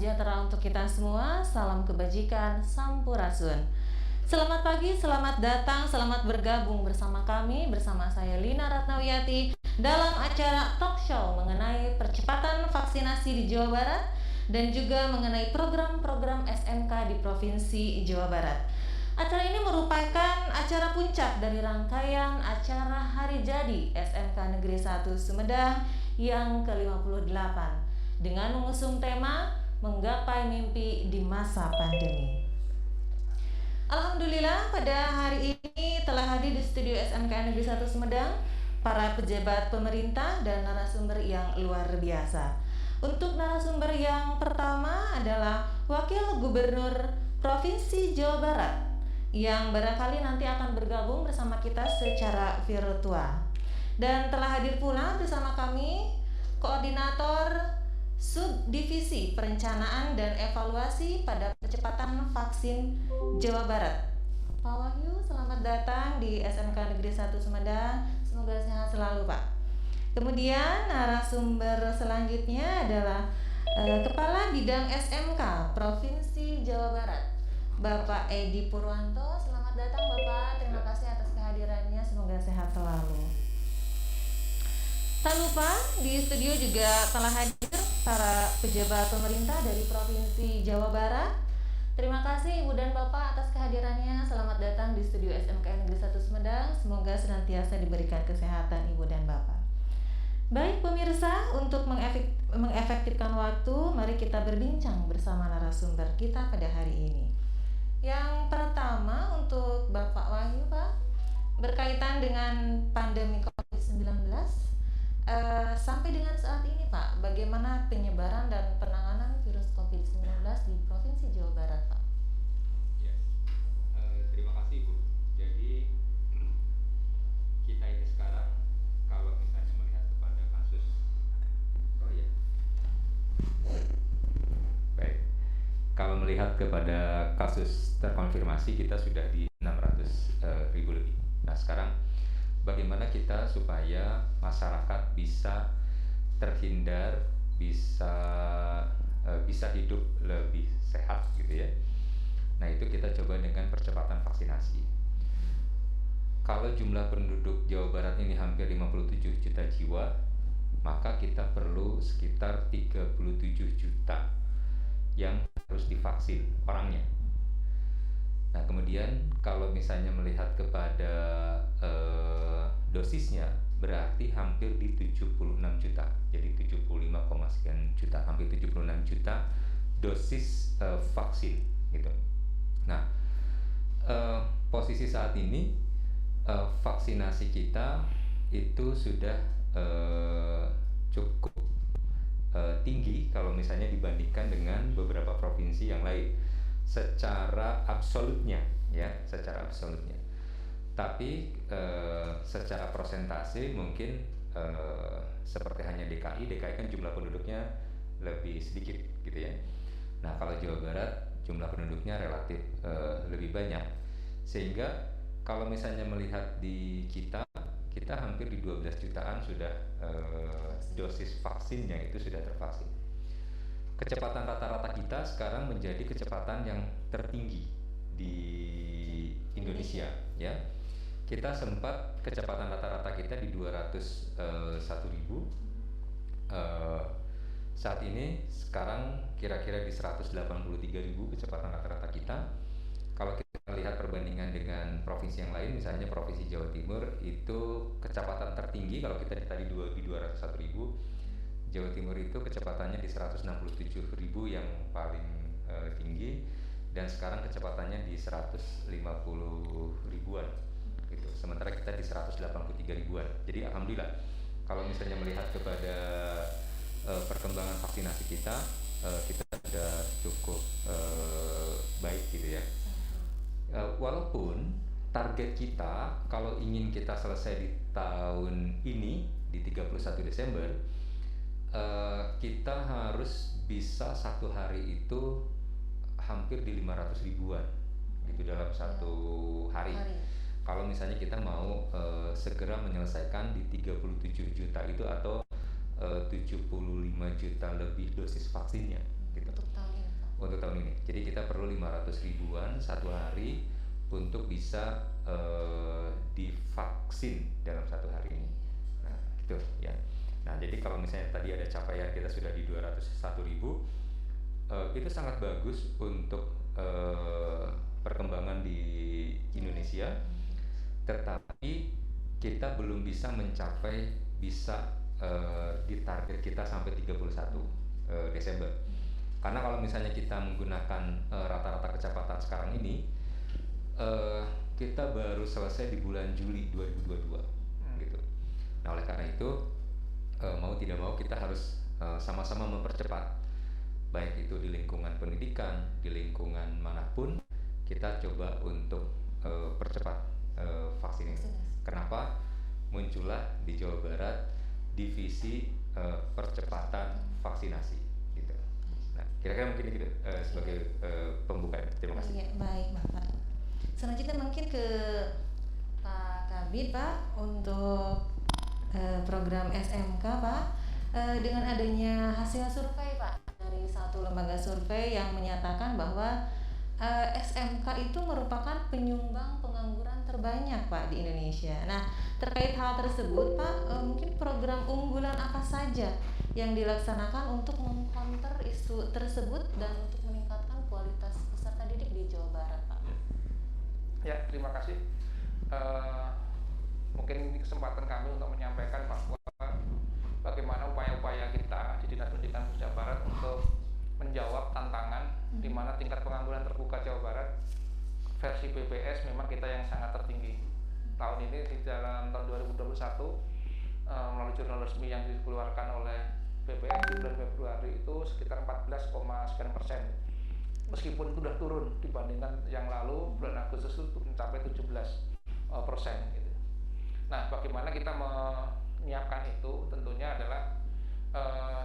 sejahtera untuk kita semua, salam kebajikan, sampurasun. Selamat pagi, selamat datang, selamat bergabung bersama kami, bersama saya Lina Ratnawiyati dalam acara talk show mengenai percepatan vaksinasi di Jawa Barat dan juga mengenai program-program SMK di Provinsi Jawa Barat. Acara ini merupakan acara puncak dari rangkaian acara Hari Jadi SMK Negeri 1 Sumedang yang ke-58 dengan mengusung tema Menggapai Mimpi di Masa Pandemi. Alhamdulillah pada hari ini telah hadir di studio SMK Negeri 1 Sumedang para pejabat pemerintah dan narasumber yang luar biasa. Untuk narasumber yang pertama adalah Wakil Gubernur Provinsi Jawa Barat yang barangkali nanti akan bergabung bersama kita secara virtual. Dan telah hadir pula bersama kami Koordinator Subdivisi Perencanaan dan Evaluasi pada Percepatan Vaksin Jawa Barat, Pak Wahyu. Selamat datang di SMK Negeri 1 Sumedang. Semoga sehat selalu, Pak. Kemudian narasumber selanjutnya adalah Kepala Bidang SMK Provinsi Jawa Barat, Bapak Edi Purwanto. Selamat datang, Bapak. Terima kasih atas kehadirannya. Semoga sehat selalu. Tak lupa di studio juga telah hadir para pejabat pemerintah dari Provinsi Jawa Barat. Terima kasih Ibu dan Bapak atas kehadirannya. Selamat datang di studio SMK Negeri 1 Sumedang. Semoga senantiasa diberikan kesehatan Ibu dan Bapak. Baik pemirsa, untuk mengefektifkan waktu, mari kita berbincang bersama narasumber kita pada hari ini. Yang pertama untuk Bapak Wahyu, Pak, berkaitan dengan pandemi COVID-19. Sampai dengan saat ini, Pak, bagaimana penyebaran dan penanganan virus COVID-19 di Provinsi Jawa Barat, Pak? Ya, terima kasih, Bu. Jadi kita ini sekarang kalau misalnya melihat kepada kasus, baik, kalau melihat kepada kasus terkonfirmasi kita sudah di 600.000 lebih. Nah sekarang bagaimana kita supaya masyarakat bisa terhindar, bisa hidup lebih sehat gitu ya. Nah itu kita coba dengan percepatan vaksinasi. Kalau jumlah penduduk Jawa Barat ini hampir 57 juta jiwa, maka kita perlu sekitar 37 juta yang harus divaksin orangnya. Nah kemudian kalau misalnya melihat kepada dosisnya berarti hampir di 76 juta, jadi 75, sekian juta, hampir 76 juta dosis vaksin gitu. Nah posisi saat ini vaksinasi kita itu sudah cukup tinggi kalau misalnya dibandingkan dengan beberapa provinsi yang lain secara absolutnya ya, secara absolutnya. Tapi secara persentase mungkin seperti hanya DKI kan jumlah penduduknya lebih sedikit gitu ya. Nah kalau Jawa Barat jumlah penduduknya relatif lebih banyak, sehingga kalau misalnya melihat di kita hampir di 12 jutaan sudah dosis vaksinnya itu sudah tervaksin. Kecepatan rata-rata kita sekarang menjadi kecepatan yang tertinggi di Indonesia ya. Kita sempat kecepatan rata-rata kita di 201.000. Saat ini sekarang kira-kira di 183.000 kecepatan rata-rata kita. Kalau kita lihat perbandingan dengan provinsi yang lain, misalnya Provinsi Jawa Timur itu kecepatan tertinggi kalau kita tadi di 201.000, Jawa Timur itu kecepatannya di 167.000 yang paling tinggi, dan sekarang kecepatannya di 150 ribuan gitu. Sementara kita di 183 ribuan. Jadi alhamdulillah kalau misalnya melihat kepada perkembangan vaksinasi kita sudah cukup baik gitu ya. Walaupun target kita kalau ingin kita selesai di tahun ini di 31 Desember, kita harus bisa satu hari itu hampir di 500 ribuan gitu dalam satu hari. Kalau misalnya kita mau segera menyelesaikan di 37 juta itu atau 75 juta lebih dosis vaksinnya gitu. Untuk tahun ini. tahun ini. Jadi kita perlu 500 ribuan satu hari untuk bisa divaksin dalam satu hari ini. Nah, gitu ya. Nah, jadi kalau misalnya tadi ada capaian kita sudah di 201 ribu, itu sangat bagus untuk perkembangan di Indonesia, tetapi kita belum bisa mencapai di target kita sampai 31 Desember. Karena kalau misalnya kita menggunakan rata-rata kecepatan sekarang ini, kita baru selesai di bulan Juli 2022 gitu. Nah, oleh karena itu mau tidak mau kita harus sama-sama mempercepat, baik itu di lingkungan pendidikan, di lingkungan manapun, kita coba untuk percepat vaksin ini. Kenapa? Muncullah di Jawa Barat divisi percepatan vaksinasi gitu. Nah, kira-kira mungkin itu sebagai pembukaan. Terima kasih. Iya, baik Bapak. Selanjutnya mungkin ke Pak Kabid, Pak, untuk program SMK, Pak. Dengan adanya hasil survei, Pak, dari satu lembaga survei yang menyatakan bahwa SMK itu merupakan penyumbang pengangguran terbanyak, Pak, di Indonesia. Nah, terkait hal tersebut, Pak, mungkin program unggulan apa saja yang dilaksanakan untuk mengcounter isu tersebut dan untuk meningkatkan kualitas peserta didik di Jawa Barat, Pak? Ya, terima kasih. Mungkin ini kesempatan kami untuk menyampaikan bahwa bagaimana upaya-upaya kita di Dinas Pendidikan Jawa Barat untuk menjawab tantangan di mana tingkat pengangguran terbuka Jawa Barat versi BPS memang kita yang sangat tertinggi. Tahun ini di dalam tahun 2021 melalui jurnal resmi yang dikeluarkan oleh BPS di bulan Februari itu sekitar 14,9%. Meskipun itu sudah turun dibandingkan yang lalu bulan Agustus itu mencapai 17%. Gitu. Nah, bagaimana kita menyiapkan itu? Tentunya adalah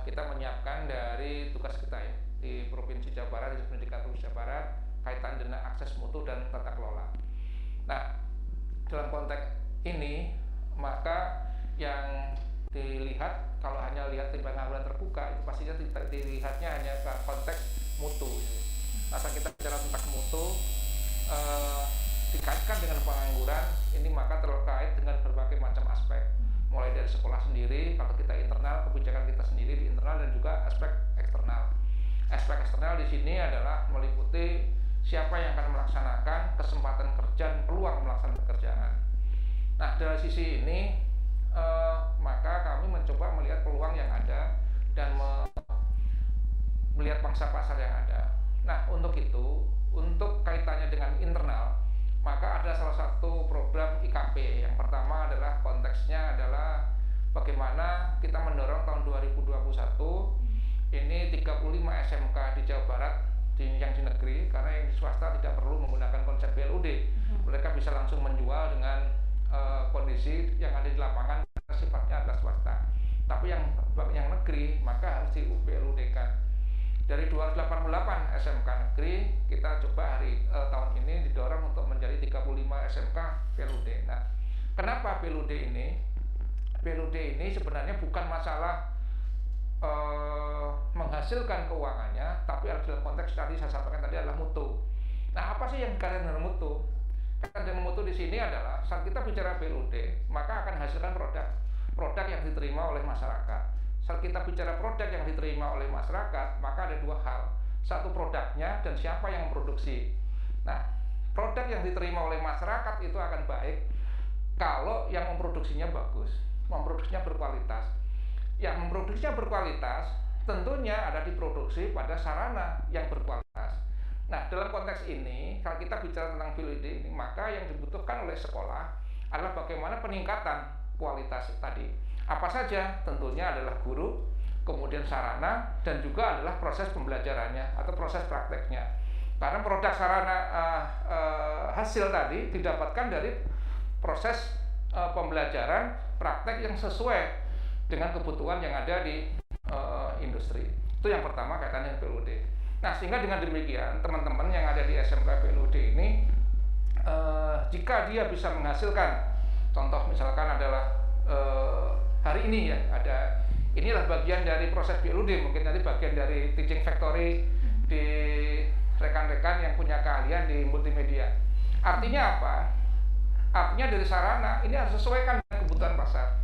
kita menyiapkan dari tugas kita ya di Provinsi Jawa Barat, di Pendidikan Provinsi Jawa Barat, kaitan dengan akses mutu dan tata kelola. Nah, dalam konteks ini maka yang dilihat kalau hanya lihat pengangguran terbuka itu pastinya dilihatnya hanya konteks mutu. Nah, saat kita bicara tentang mutu dikaitkan dengan pengangguran ini maka terkait dengan berbagai macam aspek, mulai dari sekolah sendiri, kalau kita internal, kebijakan kita sendiri di internal, dan juga aspek eksternal. Aspek eksternal di sini adalah meliputi siapa yang akan melaksanakan kesempatan kerja dan peluang melaksanakan pekerjaan. Nah, dari sisi ini maka kami mencoba melihat peluang yang ada dan melihat pangsa pasar yang ada. Nah, untuk itu, untuk kaitannya dengan internal, maka ada salah satu program IKP. Yang pertama adalah konteksnya adalah bagaimana kita mendorong tahun 2021 ini 35 SMK di Jawa Barat yang di negeri, karena yang di swasta tidak perlu menggunakan konsep BLUD. Mereka bisa langsung menjual dengan kondisi yang ada di lapangan sifatnya adalah swasta. Tapi yang negeri maka harus di BLUD-kan. Dari 288 SMK negeri, kita coba tahun ini didorong untuk menjadi 35 SMK BLUD. Nah, kenapa BLUD ini? BLUD ini sebenarnya bukan masalah menghasilkan keuangannya, tapi dalam konteks tadi saya sampaikan tadi adalah mutu. Nah, apa sih yang dikatakan dengan mutu? Kaitan dengan mutu di sini adalah saat kita bicara BLUD, maka akan hasilkan produk yang diterima oleh masyarakat. Saat kita bicara produk yang diterima oleh masyarakat, maka ada dua hal. Satu, produknya, dan siapa yang memproduksi. Nah, produk yang diterima oleh masyarakat itu akan baik kalau yang memproduksinya bagus, memproduksinya berkualitas. Yang memproduksinya berkualitas tentunya ada diproduksi pada sarana yang berkualitas. Nah, dalam konteks ini, kalau kita bicara tentang BLUD ini, maka yang dibutuhkan oleh sekolah adalah bagaimana peningkatan kualitas tadi. Apa saja? Tentunya adalah guru, kemudian sarana, dan juga adalah proses pembelajarannya atau proses prakteknya. Karena produk sarana hasil tadi didapatkan dari proses pembelajaran praktek yang sesuai dengan kebutuhan yang ada di industri. Itu yang pertama kaitannya dengan BLUD. Nah, sehingga dengan demikian teman-teman yang ada di SMK BLUD ini jika dia bisa menghasilkan, contoh misalkan adalah hari ini ya ada, inilah bagian dari proses BLUD, mungkin nanti bagian dari teaching factory di rekan-rekan yang punya keahlian di multimedia. Artinya apa? Artinya dari sarana ini harus sesuaikan dengan kebutuhan pasar.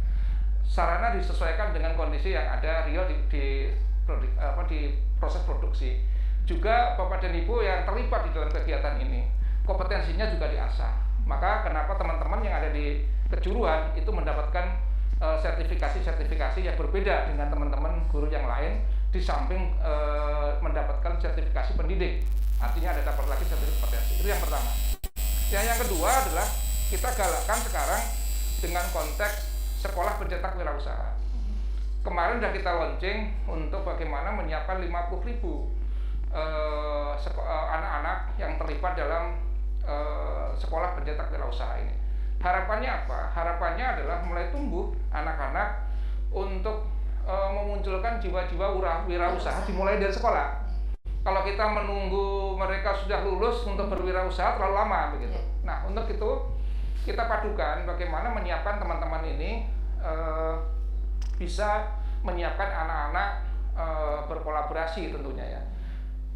Sarana disesuaikan dengan kondisi yang ada real di proses produksi. Juga Bapak dan Ibu yang terlibat di dalam kegiatan ini, kompetensinya juga diasah. Maka kenapa teman-teman yang ada di kejuruan itu mendapatkan sertifikasi-sertifikasi yang berbeda dengan teman-teman guru yang lain, di samping mendapatkan sertifikasi pendidik. Artinya ada dapat lagi sertifikasi kompetensi. Itu yang pertama. Yang kedua adalah kita galakkan sekarang dengan konteks sekolah pencetak wirausaha. Kemarin sudah kita launching untuk bagaimana menyiapkan 50.000 anak-anak yang terlibat dalam sekolah pencetak wirausaha ini. Harapannya apa? Harapannya adalah mulai tumbuh anak-anak untuk memunculkan jiwa-jiwa wirausaha dimulai dari sekolah. Kalau kita menunggu mereka sudah lulus untuk berwirausaha terlalu lama begitu. Nah, untuk itu kita padukan bagaimana menyiapkan teman-teman ini bisa menyiapkan anak-anak berkolaborasi tentunya ya.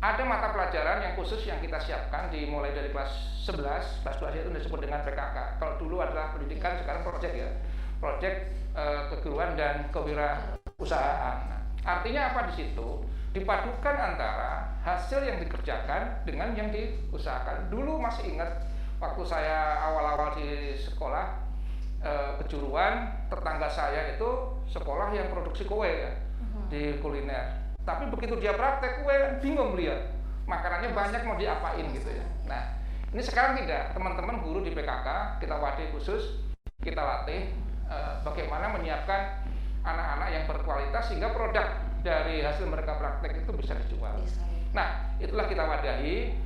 Ada mata pelajaran yang khusus yang kita siapkan dimulai dari kelas 11, kelas 12 itu disebut dengan PKK. Kalau dulu adalah pendidikan, sekarang project ya. Project keguruan dan kewirausahaan. Nah, artinya apa di situ? Dipadukan antara hasil yang dikerjakan dengan yang diusahakan. Dulu masih ingat waktu saya awal-awal di sekolah kejuruan, tetangga saya itu sekolah yang produksi kue ya, di kuliner. Tapi begitu dia praktek kue, bingung lihat makanannya banyak mau diapain gitu ya. Nah, ini sekarang tidak, teman-teman guru di PKK kita wadah khusus, kita latih bagaimana menyiapkan anak-anak yang berkualitas sehingga produk dari hasil mereka praktek itu bisa dijual. Nah, itulah kita wadahi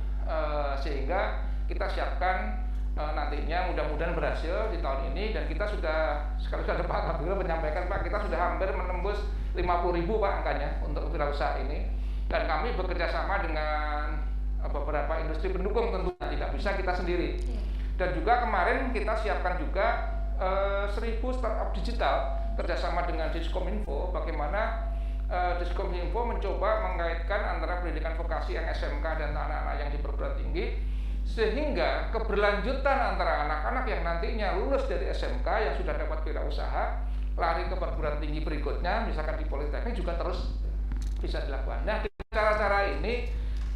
sehingga kita siapkan nantinya mudah-mudahan berhasil di tahun ini, dan kita sudah sekali ada Pak Kabir menyampaikan, Pak, kita sudah hampir menembus 50.000 Pak angkanya untuk wirausaha ini, dan kami bekerja sama dengan beberapa industri pendukung tentunya, tidak bisa kita sendiri. Dan juga kemarin kita siapkan juga 1.000 startup digital kerjasama dengan Diskominfo, bagaimana Diskominfo mencoba mengaitkan antara pendidikan vokasi yang SMK dan anak-anak yang di perguruan tinggi, sehingga keberlanjutan antara anak-anak yang nantinya lulus dari SMK yang sudah dapat wirausaha lari ke perguruan tinggi berikutnya, misalkan di Politeknik juga terus bisa dilakukan. Nah, cara-cara ini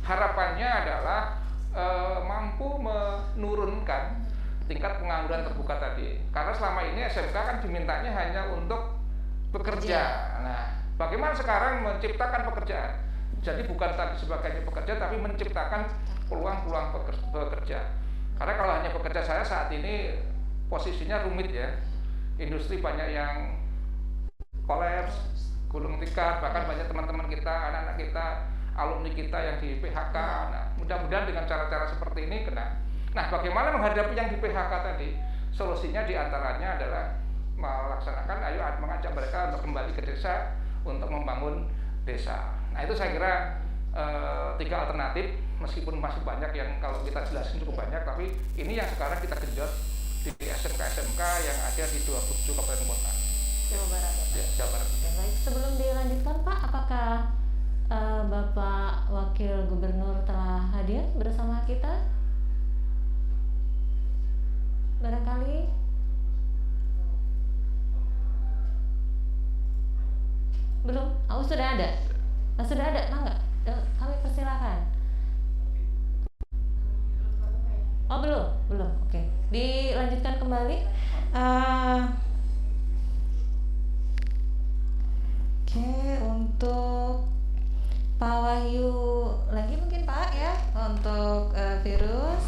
harapannya adalah mampu menurunkan tingkat pengangguran terbuka tadi. Karena selama ini SMK kan dimintanya hanya untuk bekerja. Nah, bagaimana sekarang menciptakan pekerjaan? Jadi bukan tadi sebagainya pekerja, tapi menciptakan peluang-peluang bekerja. Karena kalau hanya bekerja saya saat ini posisinya rumit ya. Industri banyak yang kolaps, gulung tikar, bahkan banyak teman-teman kita, anak-anak kita, alumni kita yang di PHK. Nah, mudah-mudahan dengan cara-cara seperti ini kena. Nah, bagaimana menghadapi yang di PHK tadi? Solusinya diantaranya adalah melaksanakan, mengajak mereka untuk kembali ke desa untuk membangun desa. Nah, itu saya kira 3 alternatif, meskipun masih banyak yang kalau kita jelasin cukup banyak, tapi ini yang sekarang kita genjot di SMK-SMK yang ada di 27 kabupaten kota. Jawa Barat ya, Pak? Ya, Jawa Barat. Ya, baik, sebelum dilanjutkan Pak, apakah Bapak Wakil Gubernur telah hadir bersama kita? Barangkali belum? Oh, sudah ada? Sudah ada, mangga? Kami persilakan. Oh, belum. Oke. Dilanjutkan kembali. Oke, untuk Pak Wahyu lagi mungkin Pak ya, untuk virus.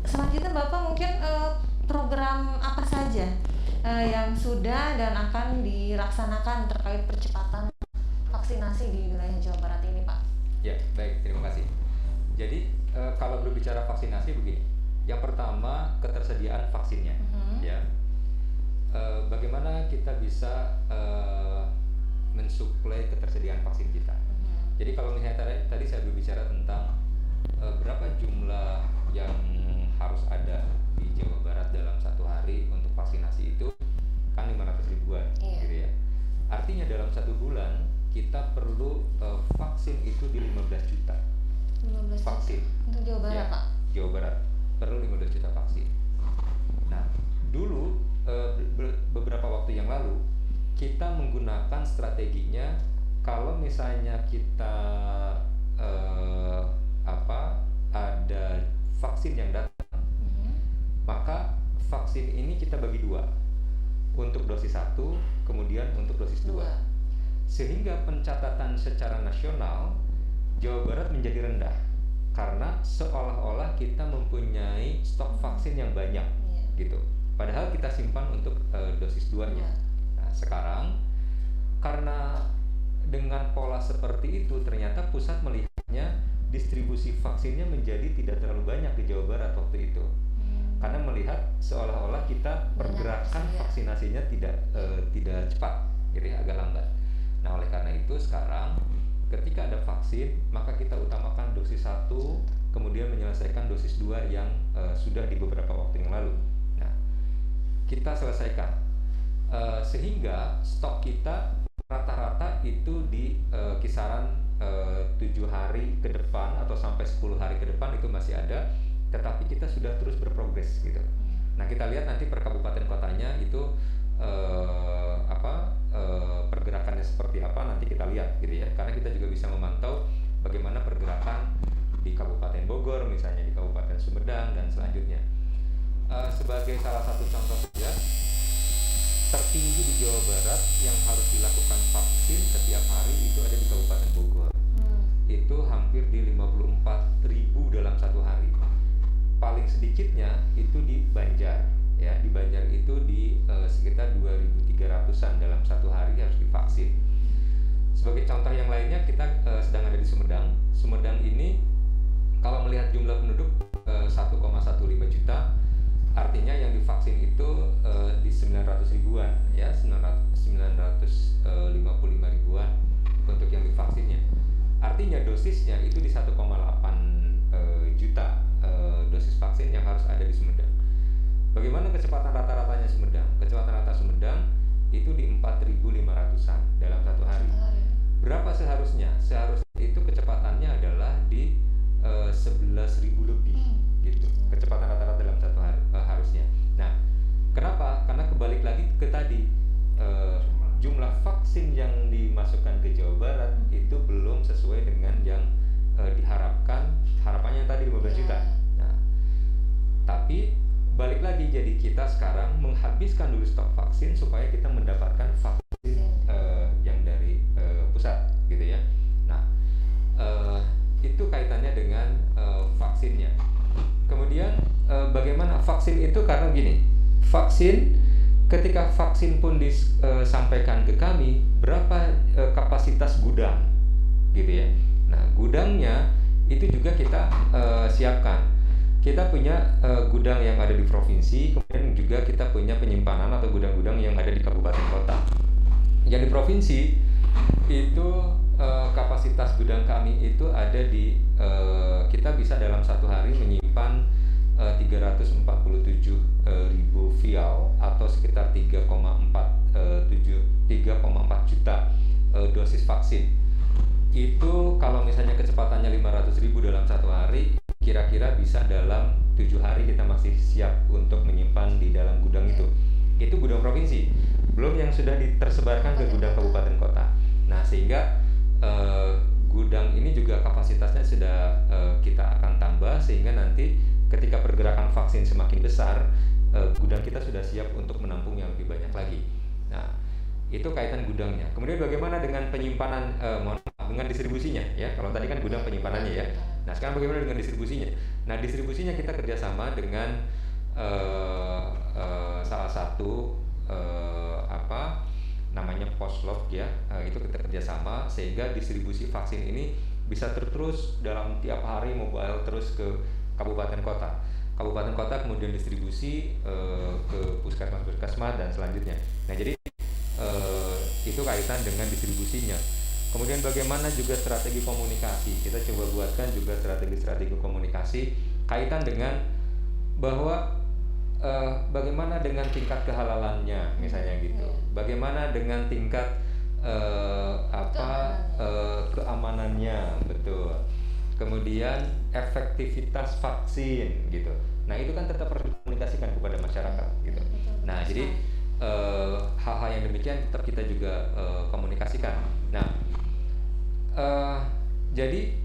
Selanjutnya Bapak mungkin program apa saja yang sudah dan akan dilaksanakan terkait percepatan vaksinasi di wilayah Jawa Barat ini, Pak? Ya, baik, terima kasih. Jadi kalau berbicara vaksinasi begini, yang pertama ketersediaan vaksinnya, ya. Bagaimana kita bisa mensuplai ketersediaan vaksin kita? Jadi kalau misalnya tadi saya berbicara tentang berapa jumlah yang harus ada di Jawa Barat dalam 1 hari untuk vaksinasi itu kan 500 ribuan, gitu ya. Artinya dalam 1 bulan kita perlu vaksin itu di 15 juta. vaksin. Untuk Jawa Barat, Ya, Pak. Jawa Barat perlu 15 juta vaksin. Nah, dulu beberapa waktu yang lalu kita menggunakan strateginya kalau misalnya kita ada vaksin yang datang, maka vaksin ini kita bagi dua, untuk dosis 1 kemudian untuk dosis 2, sehingga pencatatan secara nasional Jawa Barat menjadi rendah karena seolah-olah kita mempunyai stok vaksin yang banyak gitu, padahal kita simpan untuk dosis 2-nya. Nah, sekarang karena dengan pola seperti itu ternyata pusat melihatnya distribusi vaksinnya menjadi tidak terlalu banyak di Jawa Barat waktu itu, karena melihat seolah-olah kita pergerakan vaksinasinya tidak cepat, jadi agak lambat. Nah, oleh karena itu sekarang ketika ada vaksin maka kita utamakan dosis 1 kemudian menyelesaikan dosis 2 yang sudah di beberapa waktu yang lalu. Nah, kita selesaikan sehingga stok kita rata-rata itu di kisaran 7 hari ke depan atau sampai 10 hari ke depan itu masih ada, tetapi kita sudah terus berprogres gitu. Nah, kita lihat nanti per kabupaten kotanya itu pergerakannya seperti apa, nanti kita lihat gitu ya, karena kita juga bisa memantau bagaimana pergerakan di Kabupaten Bogor misalnya, di Kabupaten Sumedang dan selanjutnya. Sebagai salah satu contoh saja, tertinggi di Jawa Barat yang harus dilakukan vaksin setiap hari itu ada di Kabupaten Bogor. Itu hampir di 54.000 dalam satu hari. Paling sedikitnya itu di Banjar, ya, di Banjar itu di sekitar 2.300-an dalam satu hari harus divaksin. Sebagai contoh yang lainnya, kita sedang ada di Sumedang. Sumedang ini kalau melihat jumlah penduduk 1,15 juta, artinya yang divaksin itu di 900 ribuan, ya, 955 ribuan untuk yang divaksinnya. Artinya dosisnya itu di 1,8 juta dosis vaksin yang harus ada di Sumedang. Bagaimana kecepatan rata-ratanya Sumedang? Kecepatan rata Sumedang itu di 4.500-an dalam satu hari. Berapa seharusnya? Seharusnya itu kecepatannya adalah di 11.000 lebih gitu. Kecepatan rata-rata dalam satu hari harusnya. Nah, kenapa? Karena kebalik lagi ke tadi, jumlah vaksin yang dimasukkan ke Jawa Barat itu belum sesuai dengan yang diharapkan. Harapannya yang tadi 15 juta. Nah, tapi balik lagi, jadi kita sekarang menghabiskan dulu stok vaksin supaya kita mendapatkan vaksin yang dari pusat gitu ya. Nah, itu kaitannya dengan vaksinnya. Kemudian bagaimana vaksin itu, karena gini, vaksin, ketika vaksin pun disampaikan ke kami, berapa kapasitas gudang gitu ya. Nah, gudangnya itu juga kita siapkan. Kita punya gudang yang ada di provinsi, kemudian juga kita punya penyimpanan atau gudang-gudang yang ada di kabupaten kota. Yang di provinsi itu kapasitas gudang kami itu ada di kita bisa dalam satu hari menyimpan 347.000 vial atau sekitar 3,4 juta dosis vaksin. Itu kalau misalnya kecepatannya 500.000 dalam satu hari, kira-kira bisa dalam 7 hari kita masih siap untuk menyimpan di dalam gudang itu. Itu gudang provinsi, belum yang sudah tersebarkan ke gudang kabupaten kota. Nah, sehingga gudang ini juga kapasitasnya sudah kita akan tambah, sehingga nanti ketika pergerakan vaksin semakin besar, gudang kita sudah siap untuk menampung yang lebih banyak lagi. Nah, itu kaitan gudangnya. Kemudian bagaimana dengan penyimpanan, dengan distribusinya ya. Kalau tadi kan gudang penyimpanannya ya. Nah, sekarang bagaimana dengan distribusinya? Nah, distribusinya kita kerjasama dengan salah satu namanya Poslov ya. Itu kita kerjasama sehingga distribusi vaksin ini bisa terus dalam tiap hari mobile terus ke kabupaten kota. Kabupaten kota kemudian distribusi ke puskesmas dan selanjutnya. Nah, jadi itu kaitan dengan distribusinya. Kemudian bagaimana juga strategi komunikasi. Kita coba buatkan juga strategi komunikasi kaitan dengan bahwa bagaimana dengan tingkat kehalalannya misalnya gitu. Bagaimana dengan tingkat keamanannya, betul. kemudian efektivitas vaksin gitu. Nah itu kan tetap harus dikomunikasikan kepada masyarakat gitu. Nah jadi hal-hal yang demikian tetap kita juga komunikasikan. Nah jadi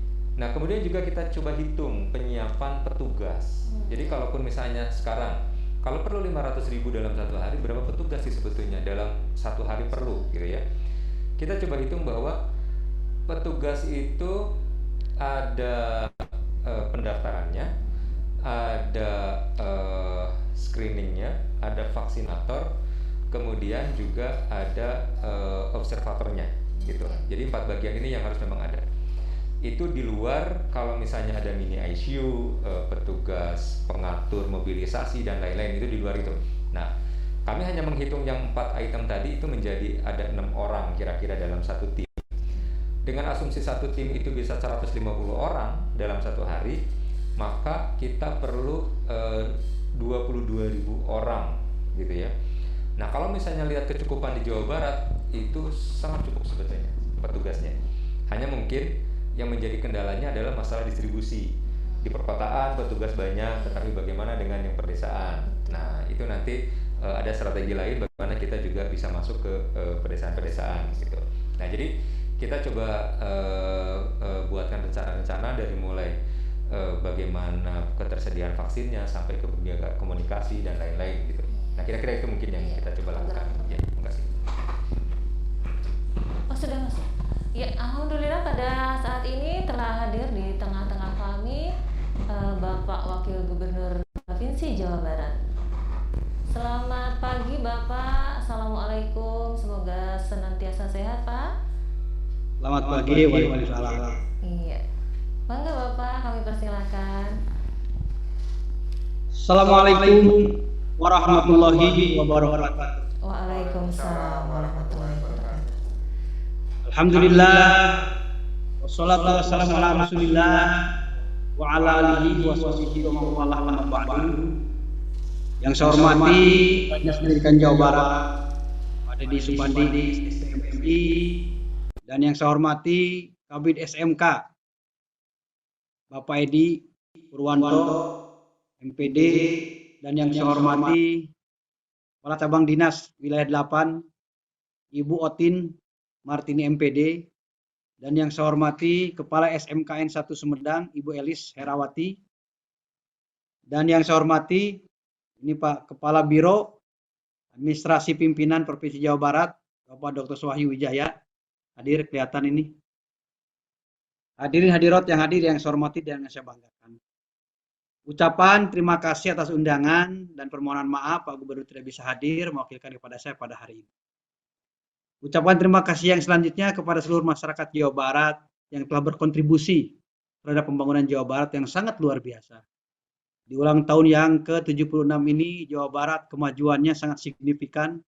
kemudian juga kita coba hitung penyiapan petugas. Jadi kalaupun misalnya sekarang kalau perlu 500.000 dalam satu hari, berapa petugas sih sebetulnya dalam satu hari perlu gitu ya. Kita coba hitung bahwa petugas itu ada pendaftarannya, ada screeningnya, ada vaksinator, kemudian juga ada observatornya gitu. Jadi 4 bagian ini yang harus memang ada. Itu di luar kalau misalnya ada mini ICU, petugas pengatur mobilisasi dan lain-lain, itu di luar itu. Nah, kami hanya menghitung yang 4 item tadi itu menjadi ada 6 orang kira-kira dalam satu tim. Dengan asumsi satu tim itu bisa 150 orang dalam satu hari, maka kita perlu 22.000 orang gitu ya. Nah, kalau misalnya lihat kecukupan di Jawa Barat itu sangat cukup sebetulnya petugasnya. Hanya mungkin yang menjadi kendalanya adalah masalah distribusi. Di perkotaan petugas banyak, tetapi bagaimana dengan yang perdesaan? Nah, itu nanti ada strategi lain bagaimana kita juga bisa masuk ke pedesaan-pedesaan gitu. Nah, jadi kita coba buatkan rencana-rencana dari mulai bagaimana ketersediaan vaksinnya sampai ke komunikasi dan lain-lain gitu. Nah, kira-kira itu mungkin yang kita coba lakukan. Ya, terima kasih. Oh, sudah masuk. Ya, alhamdulillah pada saat ini telah hadir di tengah-tengah kami Bapak Wakil Gubernur Provinsi Jawa Barat. Selamat pagi Bapak, Assalamualaikum, semoga senantiasa sehat Pak. Selamat pagi, waalaikumsalam. Iya, bangga Bapak, kami persilahkan. Assalamualaikum warahmatullahi wabarakatuh. Waalaikumsalam warahmatullahi wabarakatuh. Alhamdulillah, wassalatu wassalamu ala rasulillah wa ala alihi wa sahbihi wa man walah amma ba'du. Yang saya hormati Dinas Pendidikan Jawa Barat, Pak Dedi Supandi, STMMI, dan yang saya hormati Kabid SMK, Bapak Edi Purwanto, MPD, dan yang saya hormati Kepala Cabang Dinas Wilayah 8, Ibu Otin Martini MPD, dan yang saya hormati Kepala SMKN 1 Sumedang, Ibu Elis Herawati, dan yang saya hormati ini Pak Kepala Biro Administrasi Pimpinan Provinsi Jawa Barat, Bapak Dr. Wahyu Wijaya, hadir kelihatan ini. Hadirin hadirat yang hadir yang saya hormati dan yang saya banggakan. Ucapan terima kasih atas undangan dan permohonan maaf Pak Gubernur tidak bisa hadir mewakilkan kepada saya pada hari ini. Ucapan terima kasih yang selanjutnya kepada seluruh masyarakat Jawa Barat yang telah berkontribusi terhadap pembangunan Jawa Barat yang sangat luar biasa. Di ulang tahun yang ke-76 ini, Jawa Barat kemajuannya sangat signifikan.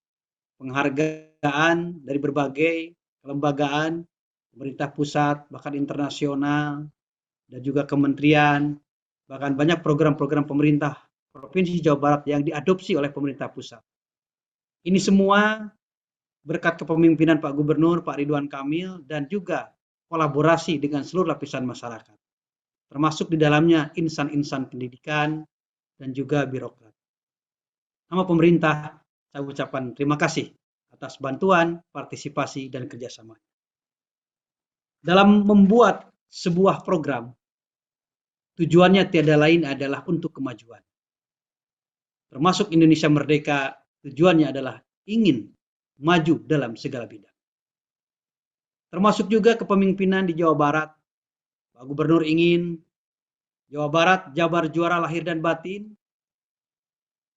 Penghargaan dari berbagai kelembagaan, pemerintah pusat, bahkan internasional, dan juga kementerian, bahkan banyak program-program pemerintah Provinsi Jawa Barat yang diadopsi oleh pemerintah pusat. Ini semua berkat kepemimpinan Pak Gubernur, Pak Ridwan Kamil, dan juga kolaborasi dengan seluruh lapisan masyarakat, termasuk di dalamnya insan-insan pendidikan dan juga birokrat. Nama pemerintah, saya ucapkan terima kasih atas bantuan, partisipasi, dan kerjasama. Dalam membuat sebuah program, tujuannya tiada lain adalah untuk kemajuan. Termasuk Indonesia Merdeka, tujuannya adalah ingin maju dalam segala bidang. Termasuk juga kepemimpinan di Jawa Barat. Pak Gubernur ingin Jawa Barat jabar juara lahir dan batin,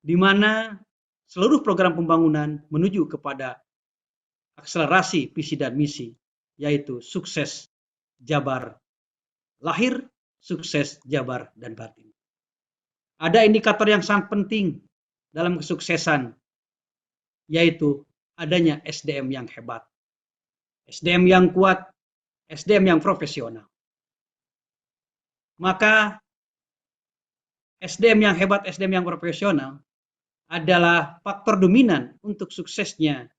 di mana seluruh program pembangunan menuju kepada akselerasi visi dan misi, yaitu sukses jabar lahir, sukses jabar dan batin. Ada indikator yang sangat penting dalam kesuksesan, yaitu adanya SDM yang hebat, SDM yang kuat, SDM yang profesional. Maka SDM yang hebat, SDM yang profesional adalah faktor dominan untuk suksesnya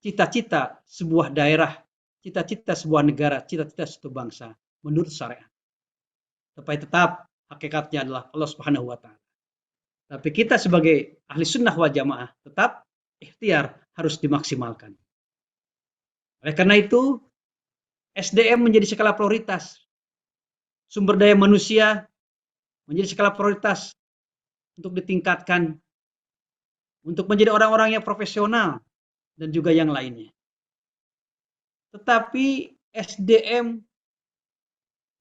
cita-cita sebuah daerah, cita-cita sebuah negara, cita-cita suatu bangsa menurut syariat. Tapi tetap hakikatnya adalah Allah Subhanahu wa taala. Tapi kita sebagai ahli sunnah wal jamaah tetap ikhtiar harus dimaksimalkan. Oleh karena itu, SDM menjadi skala prioritas. Sumber daya manusia menjadi skala prioritas untuk ditingkatkan, untuk menjadi orang-orang yang profesional dan juga yang lainnya. Tetapi SDM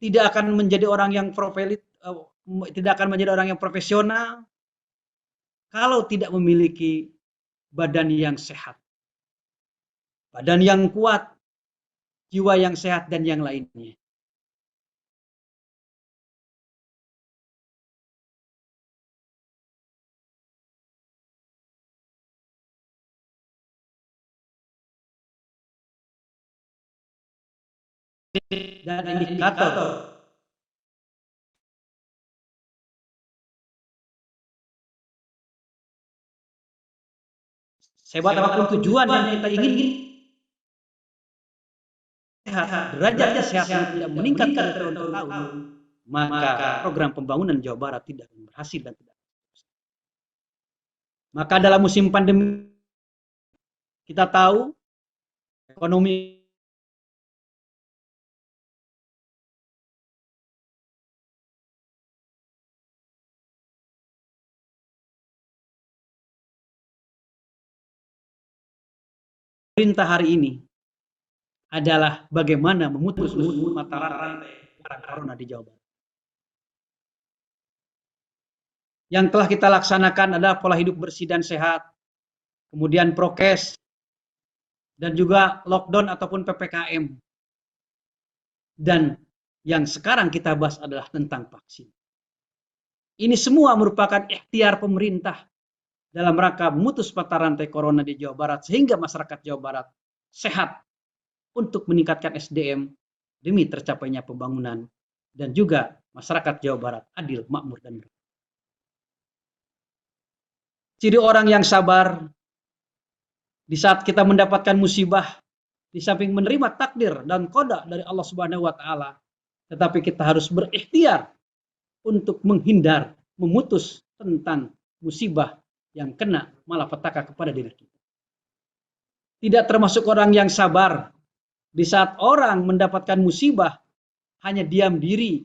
tidak akan menjadi orang yang tidak akan menjadi orang yang profesional kalau tidak memiliki badan yang sehat, badan yang kuat, jiwa yang sehat dan yang lainnya. Dan indikator sehebat apapun tujuan yang kita ingin sehat, derajatnya sehat tidak meningkat dari tahun ke tahun, maka program pembangunan Jawa Barat tidak akan berhasil dan tidak. Maka dalam musim pandemi kita tahu ekonomi pemerintah hari ini adalah bagaimana memutus mata rantai corona di Jawa Barat. Yang telah kita laksanakan adalah pola hidup bersih dan sehat, kemudian prokes, dan juga lockdown ataupun PPKM. Dan yang sekarang kita bahas adalah tentang vaksin. Ini semua merupakan ikhtiar pemerintah dalam rangka memutus mata rantai corona di Jawa Barat sehingga masyarakat Jawa Barat sehat untuk meningkatkan SDM demi tercapainya pembangunan dan juga masyarakat Jawa Barat adil, makmur dan beradab. Ciri orang yang sabar di saat kita mendapatkan musibah, di samping menerima takdir dan qada dari Allah Subhanahu wa taala, tetapi kita harus berikhtiar untuk menghindar, memutus tentang musibah yang kena malapetaka kepada diri kita. Tidak termasuk orang yang sabar di saat orang mendapatkan musibah hanya diam diri,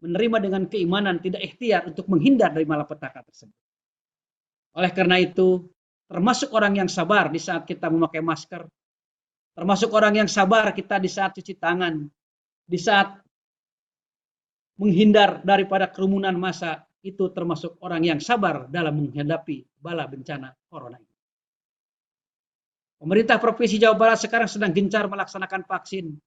menerima dengan keimanan, tidak ikhtiar untuk menghindar dari malapetaka tersebut. Oleh karena itu, termasuk orang yang sabar di saat kita memakai masker, termasuk orang yang sabar kita di saat cuci tangan, di saat menghindar daripada kerumunan massa, itu termasuk orang yang sabar dalam menghadapi bala bencana corona ini. Pemerintah Provinsi Jawa Barat sekarang sedang gencar melaksanakan vaksin.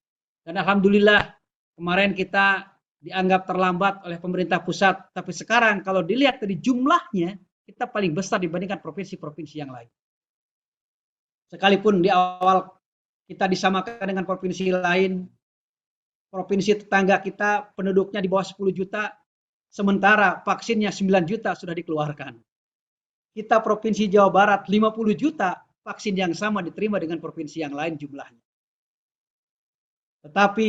Dan alhamdulillah kemarin kita dianggap terlambat oleh pemerintah pusat. Tapi sekarang kalau dilihat dari jumlahnya, kita paling besar dibandingkan provinsi-provinsi yang lain. Sekalipun di awal kita disamakan dengan provinsi lain, provinsi tetangga kita penduduknya di bawah 10 juta, sementara vaksinnya 9 juta sudah dikeluarkan. Kita Provinsi Jawa Barat 50 juta, vaksin yang sama diterima dengan provinsi yang lain jumlahnya. Tetapi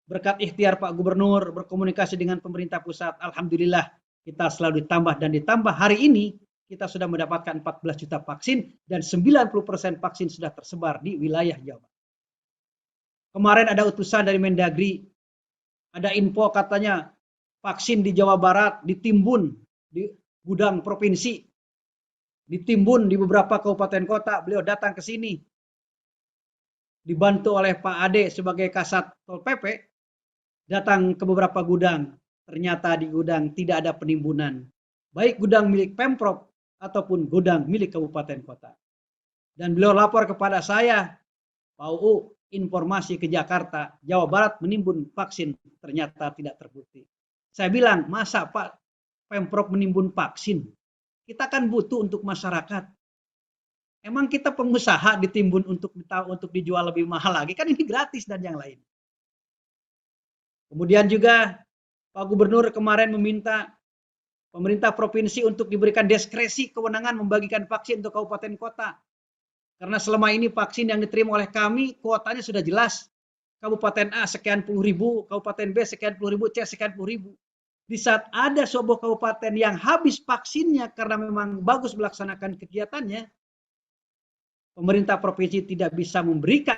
berkat ikhtiar Pak Gubernur berkomunikasi dengan pemerintah pusat, alhamdulillah kita selalu ditambah hari ini kita sudah mendapatkan 14 juta vaksin dan 90% vaksin sudah tersebar di wilayah Jawa. Kemarin ada utusan dari Mendagri, ada info katanya vaksin di Jawa Barat ditimbun di gudang provinsi, ditimbun di beberapa kabupaten kota. Beliau datang ke sini, dibantu oleh Pak Ade sebagai Kasat Pol PP, datang ke beberapa gudang. Ternyata di gudang tidak ada penimbunan, baik gudang milik Pemprov ataupun gudang milik kabupaten kota. Dan beliau lapor kepada saya, Pak UU, informasi ke Jakarta, Jawa Barat menimbun vaksin, ternyata tidak terbukti. Saya bilang, masa Pak Pemprov menimbun vaksin? Kita kan butuh untuk masyarakat. Emang kita pengusaha ditimbun untuk dijual lebih mahal lagi? Kan ini gratis dan yang lain. Kemudian juga Pak Gubernur kemarin meminta pemerintah provinsi untuk diberikan diskresi kewenangan membagikan vaksin untuk kabupaten kota. Karena selama ini vaksin yang diterima oleh kami kuotanya sudah jelas. Kabupaten A sekian puluh ribu, Kabupaten B sekian puluh ribu, C sekian puluh ribu. di saat ada sebuah kabupaten yang habis vaksinnya karena memang bagus melaksanakan kegiatannya, pemerintah provinsi tidak bisa memberikan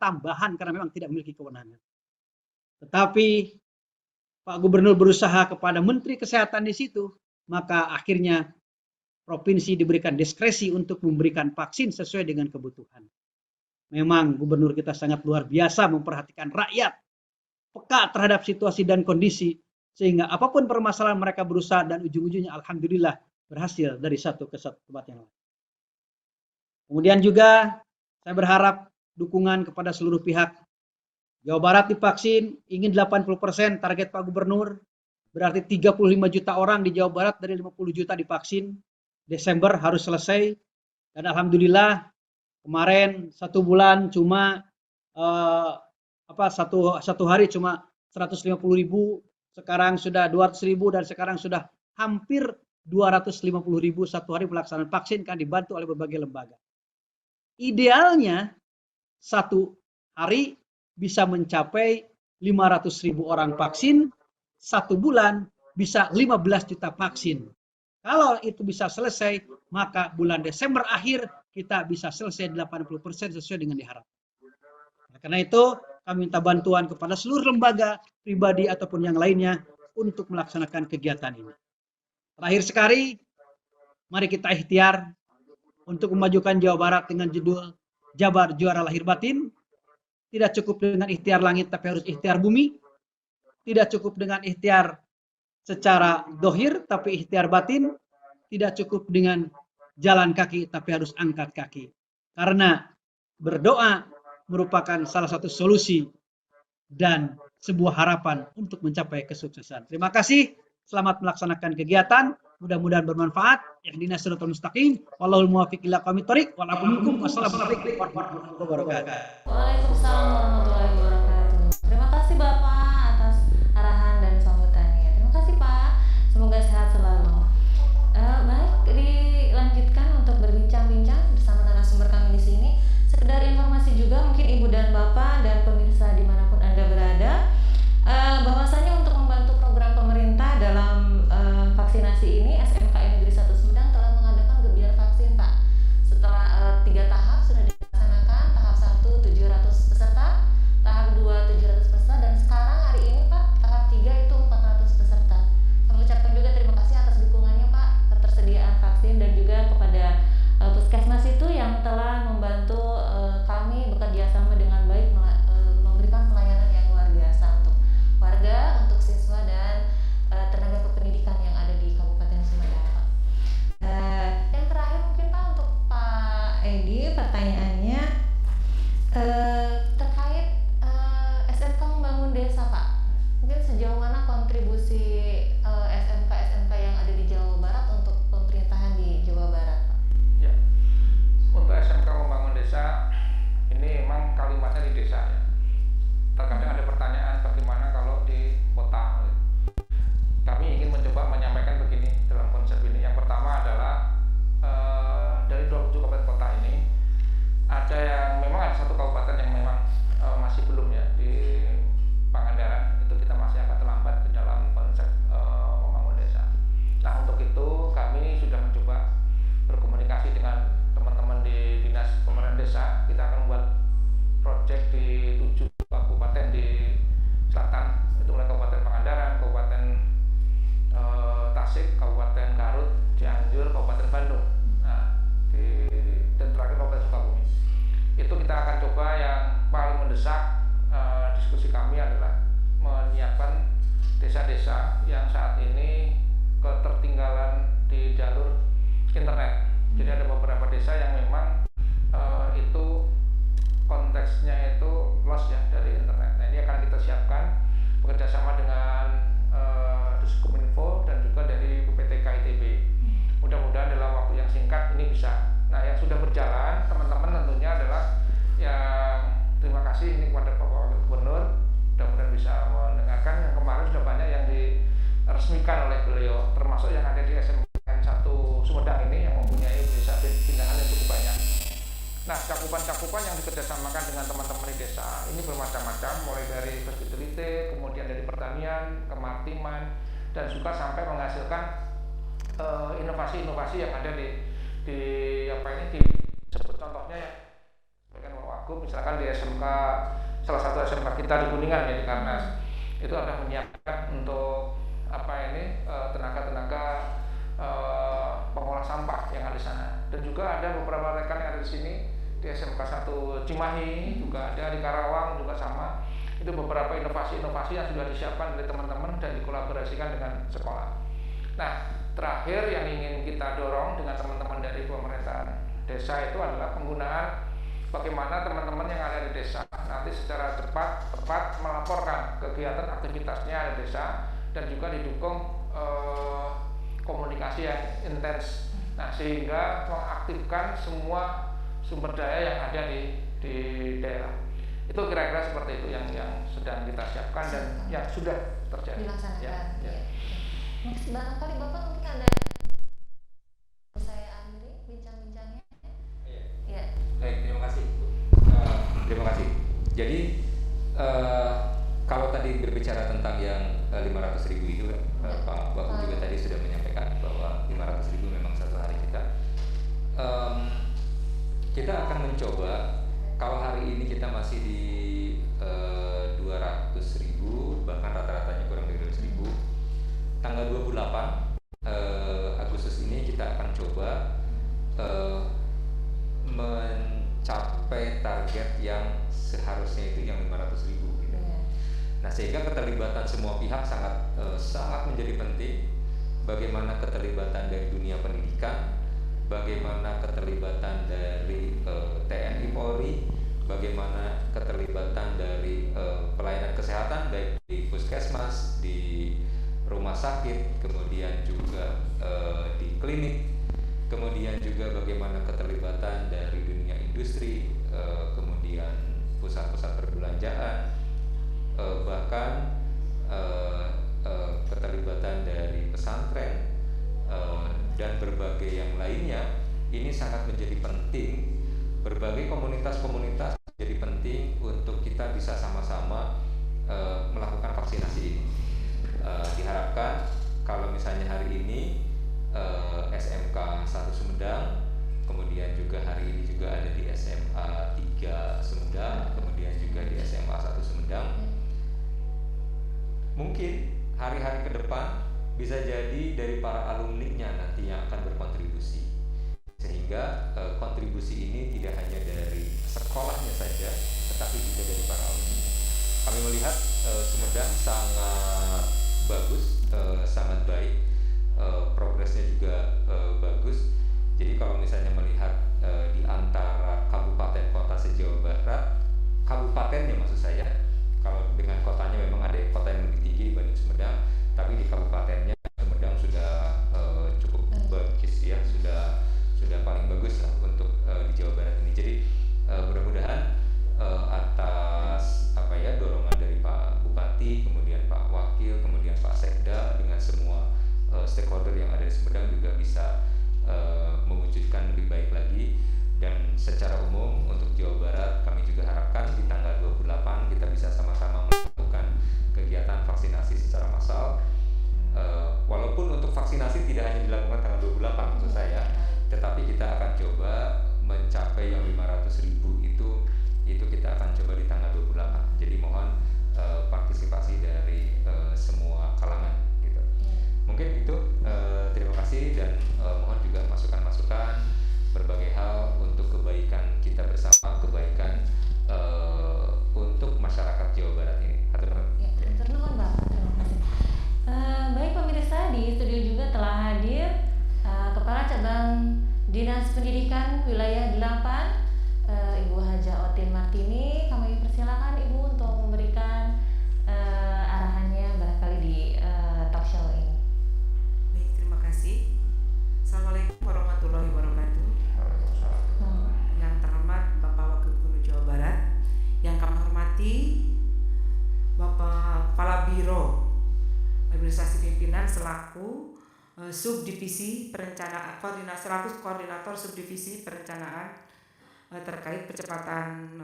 tambahan karena memang tidak memiliki kewenangan. Tetapi Pak Gubernur berusaha kepada Menteri Kesehatan di situ, maka akhirnya provinsi diberikan diskresi untuk memberikan vaksin sesuai dengan kebutuhan. Memang gubernur kita sangat luar biasa memperhatikan rakyat, peka terhadap situasi dan kondisi, sehingga apapun permasalahan mereka berusaha dan ujung-ujungnya alhamdulillah berhasil dari satu ke satu tempat yang lain. Kemudian juga saya berharap dukungan kepada seluruh pihak. Jawa Barat divaksin ingin 80% target Pak Gubernur, berarti 35 juta orang di Jawa Barat dari 50 juta divaksin. Desember harus selesai, dan alhamdulillah kemarin 1 bulan cuma satu hari cuma 150.000, sekarang sudah 200.000 dan sekarang sudah hampir 250.000 satu hari pelaksanaan vaksin kan dibantu oleh berbagai lembaga. Idealnya satu hari bisa mencapai 500.000 orang vaksin, 1 bulan bisa 15 juta vaksin. Kalau itu bisa selesai, maka bulan Desember akhir kita bisa selesai 80% sesuai dengan diharapkan. Nah, karena itu kami minta bantuan kepada seluruh lembaga, pribadi ataupun yang lainnya untuk melaksanakan kegiatan ini. Terakhir sekali, mari kita ikhtiar untuk memajukan Jawa Barat dengan judul Jabar Juara Lahir Batin. Tidak cukup dengan ikhtiar langit, tapi harus ikhtiar bumi. Tidak cukup dengan ikhtiar secara dohir, tapi ikhtiar batin. Tidak cukup dengan jalan kaki, tapi harus angkat kaki. Karena berdoa merupakan salah satu solusi dan sebuah harapan untuk mencapai kesuksesan. Terima kasih. Selamat melaksanakan kegiatan. Mudah-mudahan bermanfaat. Ihdinas siratal mustaqim. Wallahul muwaffiq ila aqwamit thoriq. Wassalamualaikum warahmatullahi wabarakatuh. Waalaikumsalam warahmatullahi wabarakatuh. Terima kasih Bapak atas arahan dan sambutannya. Terima kasih Pak. Semoga sehat selalu. Baik, dilanjutkan untuk berbincang-bincang bersama narasumber kami di sini. Sekedar informasi juga mungkin Ibu dan Bapak dan pemirsa dimanapun Anda berada, bahwasanya untuk membantu program pemerintah dalam vaksinasi ini, SMKN Negeri 1 Sumedang telah mengadakan gebiar vaksin Pak. Setelah 3 tahap sudah dilaksanakan, tahap 1 700 peserta, tahap 2 700 peserta, dan sekarang hari ini Pak, tahap 3 itu 400 peserta. Kami ucapkan juga terima kasih atas dukungannya Pak, ketersediaan vaksin dan juga kepada Puskesmas itu yang telah membantu kami bekerja sama dengan baik memberikan pelayanan yang luar biasa untuk warga, untuk siswa dan tenaga kependidikan yang ada di Kabupaten Sumedang Pak. Yang terakhir mungkin Pak untuk Pak Edi, pertanyaannya terkait SMK Membangun Desa Pak. Mungkin sejauh mana kontribusi SMK yang ada di Jawa Barat untuk pemerintahan di Jawa Barat Pak? Ya, untuk SMK Membangun Desa ini memang kalimatnya di desa ya. Terkadang ada pertanyaan bagaimana kalau di kota. Kami ingin mencoba menyampaikan begini dalam konsep ini. Yang pertama adalah dari 27 kabupaten kota ini ada yang memang ada satu kabupaten yang memang masih belum ya, di Pangandaran. Itu kita masih agak terlambat di dalam konsep membangun desa. Nah, untuk itu kami sudah mencoba berkomunikasi dengan teman-teman di Dinas Pembangunan Desa. Kita akan membuat proyek di 7 kabupaten di selatan, itu mulai Kabupaten Pangandaran, Kabupaten Tasik, Kabupaten Garut, Cianjur, Kabupaten Bandung, dan terakhir Kabupaten Sukabumi. Itu kita akan coba yang paling mendesak. Diskusi kami adalah menyiapkan desa-desa yang saat ini ketertinggalan di jalur internet. Jadi ada beberapa desa yang memang itu konteksnya itu loss ya dari internet. Nah, ini akan kita siapkan bekerjasama dengan Diskominfo dan juga dari PPTK ITB. Mudah-mudahan dalam waktu yang singkat ini bisa. Nah, yang sudah berjalan teman-teman tentunya adalah yang terima kasih ini kepada Bapak Wakil Gubernur. Mudah-mudahan bisa mendengarkan. Yang kemarin sudah banyak yang diresmikan oleh beliau, termasuk yang ada di SMKN 1 Sumedang ini yang mempunyai desa binaan yang cukup banyak. Nah, cakupan-cakupan yang dikerjasamakan dengan teman-teman di desa ini bermacam-macam, mulai dari hospitality, kemudian dari pertanian, kemaritiman, dan juga sampai menghasilkan inovasi-inovasi yang ada di disebut contohnya ya sebagai Wagub, misalkan di SMK, salah satu SMK kita di Kuningan ya, di Karnas itu ada menyiapkan untuk tenaga-tenaga pengolah sampah yang ada di sana, dan juga ada beberapa rekan yang ada di sini di SMK 1 Cimahi juga ada, di Karawang juga sama. Itu beberapa inovasi-inovasi yang sudah disiapkan oleh teman-teman dan dikolaborasikan dengan sekolah. Nah, terakhir yang ingin kita dorong dengan teman-teman dari pemerintahan desa itu adalah penggunaan bagaimana teman-teman yang ada di desa nanti secara tepat melaporkan kegiatan aktivitasnya di desa, dan juga didukung komunikasi yang intens. Nah, sehingga mengaktifkan semua sumber daya yang ada di daerah. Itu kira-kira seperti itu yang sedang kita siapkan dan yang sudah terjadi. Dilaksanakan. Ya. Barangkali Bapak mungkin ada saya akhiri bincang-bincangnya. Ya. Baik, terima kasih. Terima kasih. Jadi kalau tadi berbicara tentang yang 500.000 itu, Pak Bapak juga tadi sudah menyampaikan bahwa 500.000 memang satu hari kita. Kita akan mencoba, kalau hari ini kita masih di 200.000, bahkan rata-ratanya kurang dari 200.000. Tanggal 28 Agustus ini kita akan coba mencapai target yang seharusnya itu yang 500.000 gitu. Nah, sehingga keterlibatan semua pihak sangat menjadi penting. Bagaimana keterlibatan dari dunia pendidikan, bagaimana keterlibatan dari TNI Polri, bagaimana keterlibatan dari pelayanan kesehatan baik di puskesmas, di rumah sakit, kemudian juga di klinik, kemudian juga bagaimana keterlibatan dari dunia industri, kemudian pusat-pusat perbelanjaan, bahkan keterlibatan dari pesantren dan berbagai yang lainnya. Ini sangat menjadi penting. Berbagai komunitas-komunitas menjadi penting untuk kita bisa sama-sama melakukan vaksinasi ini. Diharapkan kalau misalnya hari ini SMK 1 Sumedang, kemudian juga hari ini juga ada di SMA 3 Sumedang, kemudian juga di SMA 1 Sumedang, mungkin hari-hari ke depan bisa jadi dari para alumni-nya nanti yang akan berkontribusi, sehingga kontribusi ini tidak hanya dari sekolahnya saja, tetapi juga dari para alumni. Kami melihat Sumedang sangat bagus, sangat baik, progresnya juga bagus. Jadi kalau misalnya melihat di antara kabupaten kota se-Jawa Barat, kabupatennya maksud saya, kalau dengan kotanya memang ada kota yang lebih tinggi dibanding Sumedang, tapi di kabupatennya Sumedang sudah cukup bagus ya, sudah paling bagus lah untuk di Jawa Barat ini. Jadi mudah-mudahan atas dorongan dari Pak Bupati, kemudian Pak Wakil, kemudian Pak Sekda dengan semua stakeholder yang ada di Sumedang juga bisa mewujudkan lebih baik lagi. Dan secara umum untuk Jawa Barat kami juga harapkan di tanggal 28 kita bisa sama-sama melakukan kegiatan vaksinasi secara massal. Walaupun untuk vaksinasi tidak hanya dilakukan tanggal 28 maksud saya, tetapi kita akan coba mencapai yang 500.000 itu kita akan coba di tanggal 28. Jadi mohon partisipasi dari semua kalangan gitu. Mungkin itu, terima kasih, dan mohon juga masukan-masukan berbagai hal untuk kebaikan kita bersama, kebaikan untuk masyarakat Jawa Barat ini. Hatur nuhun. Ya, hatur nuhun Bapak, terima kasih. Baik pemirsa, di studio juga telah hadir Kepala Cabang Dinas Pendidikan Wilayah 8, Ibu Haja Otin Martini. Kami persilakan Ibu untuk memberikan arahannya barangkali di talk show ini. Baik, terima kasih. Assalamualaikum warahmatullahi wabarakatuh. Yang terhormat Bapak Wakil Gubernur Jawa Barat, yang kami hormati Bapak Kepala Biro Administrasi Pimpinan selaku Subdivisi Perencanaan Koordinator Subdivisi Perencanaan terkait percepatan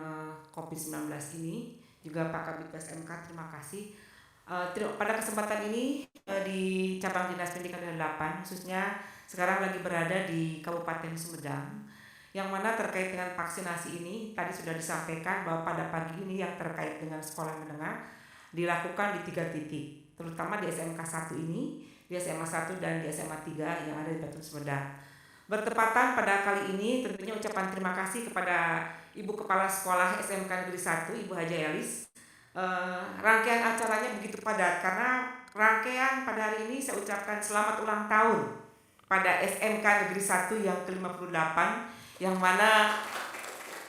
COVID-19 ini, juga Pak Kabid SMK, terima kasih. Pada kesempatan ini di cabang Dinas Pendidikan 8 khususnya sekarang lagi berada di Kabupaten Sumedang, yang mana terkait dengan vaksinasi ini tadi sudah disampaikan bahwa pada pagi ini yang terkait dengan sekolah menengah dilakukan di 3 titik, terutama di SMK 1 ini, di SMA 1 dan di SMA 3 yang ada di Batu Sumedang. Bertepatan pada kali ini tentunya ucapan terima kasih kepada Ibu Kepala Sekolah SMK Negeri 1, Ibu Haja Elis. Rangkaian acaranya begitu padat karena rangkaian pada hari ini saya ucapkan selamat ulang tahun pada SMK Negeri 1 yang ke-58, yang mana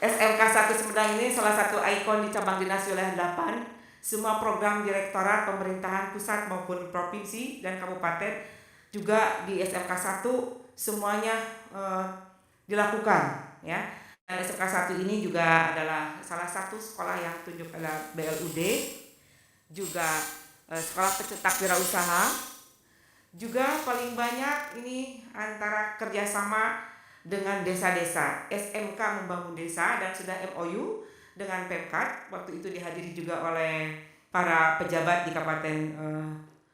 SMK 1 Sumedang ini salah satu ikon di cabang dinas wilayah 8. Semua program direktorat pemerintahan pusat maupun provinsi dan kabupaten juga di SMK 1 semuanya dilakukan, ya. Dan SMK 1 ini juga adalah salah satu sekolah yang tunjuk adalah BLUD, juga sekolah pencetak wirausaha, juga paling banyak ini antara kerjasama dengan desa-desa. SMK membangun desa dan sudah MOU dengan Pemkat, waktu itu dihadiri juga oleh para pejabat di Kabupaten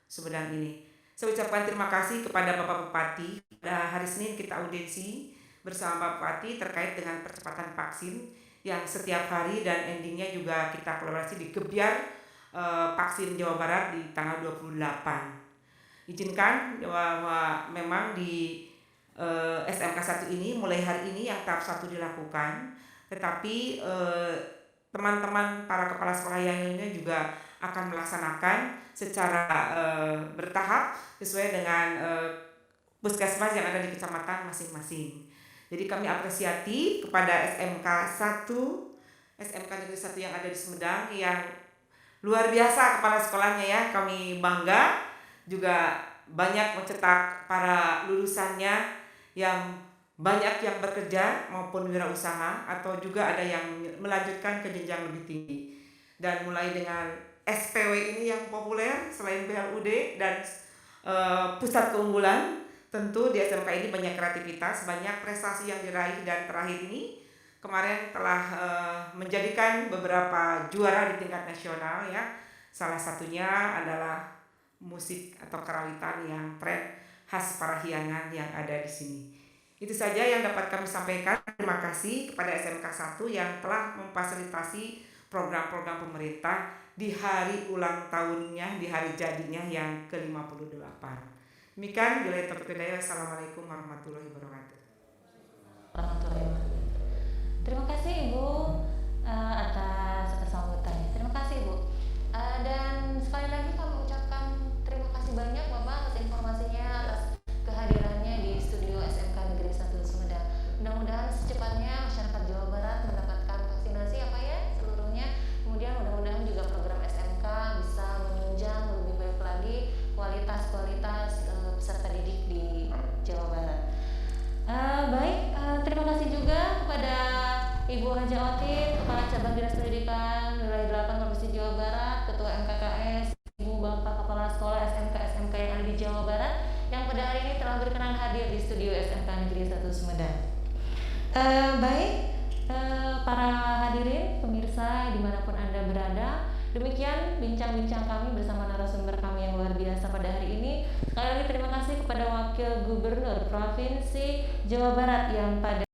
Sumedang ini. Saya ucapkan terima kasih kepada Bapak Bupati. Pada hari Senin kita audiensi bersama Bapak Bupati terkait dengan percepatan vaksin yang setiap hari dan endingnya juga kita kolaborasi di Gebyar vaksin Jawa Barat di tanggal 28. Izinkan bahwa memang di SMK 1 ini mulai hari ini yang tahap 1 dilakukan, tetapi teman-teman para kepala sekolah yang lainnya juga akan melaksanakan secara bertahap sesuai dengan puskesmas yang ada di kecamatan masing-masing. Jadi kami apresiasi kepada SMK Negeri 1 yang ada di Sumedang yang luar biasa kepala sekolahnya, ya. Kami bangga juga banyak mencetak para lulusannya yang banyak yang bekerja maupun wirausaha atau juga ada yang melanjutkan ke jenjang lebih tinggi. Dan mulai dengan SPW ini yang populer selain BLUD dan pusat keunggulan, tentu di SMK ini banyak kreativitas, banyak prestasi yang diraih, dan terakhir ini kemarin telah menjadikan beberapa juara di tingkat nasional, ya. Salah satunya adalah musik atau karawitan yang tren khas Parahyangan yang ada di sini. Itu saja yang dapat kami sampaikan. Terima kasih kepada SMK 1 yang telah memfasilitasi program-program pemerintah di hari ulang tahunnya, di hari jadinya yang ke-58. Demikian, bila taufiq hidayah. Assalamualaikum warahmatullahi wabarakatuh. Terima kasih Ibu atas sambutannya. Terima kasih Ibu. Dan sekali lagi kami ucapkan terima kasih banyak Bapak atas informasinya, atas kehadirannya di studio SMK Negeri 1 Sumedang. Mudah-mudahan secepatnya masyarakat Jawa Barat mendapatkan vaksinasi seluruhnya. Kemudian mudah-mudahan juga program SMK bisa menunjang lebih baik lagi kualitas peserta didik di Jawa Barat. Terima kasih juga kepada Ibu Haja Otin, Kepala Cabang Dinas Pendidikan Wilayah 8 Provinsi Jawa Barat, Ketua MKKS, Ibu Bapak Kepala Sekolah SMK yang ada di Jawa Barat, yang pada hari ini telah berkenan hadir di studio SMK Negeri 1 Sumedang. Para hadirin, pemirsa dimanapun Anda berada, demikian bincang-bincang kami bersama narasumber kami yang luar biasa pada hari ini. Sekali lagi terima kasih kepada Wakil Gubernur Provinsi Jawa Barat yang pada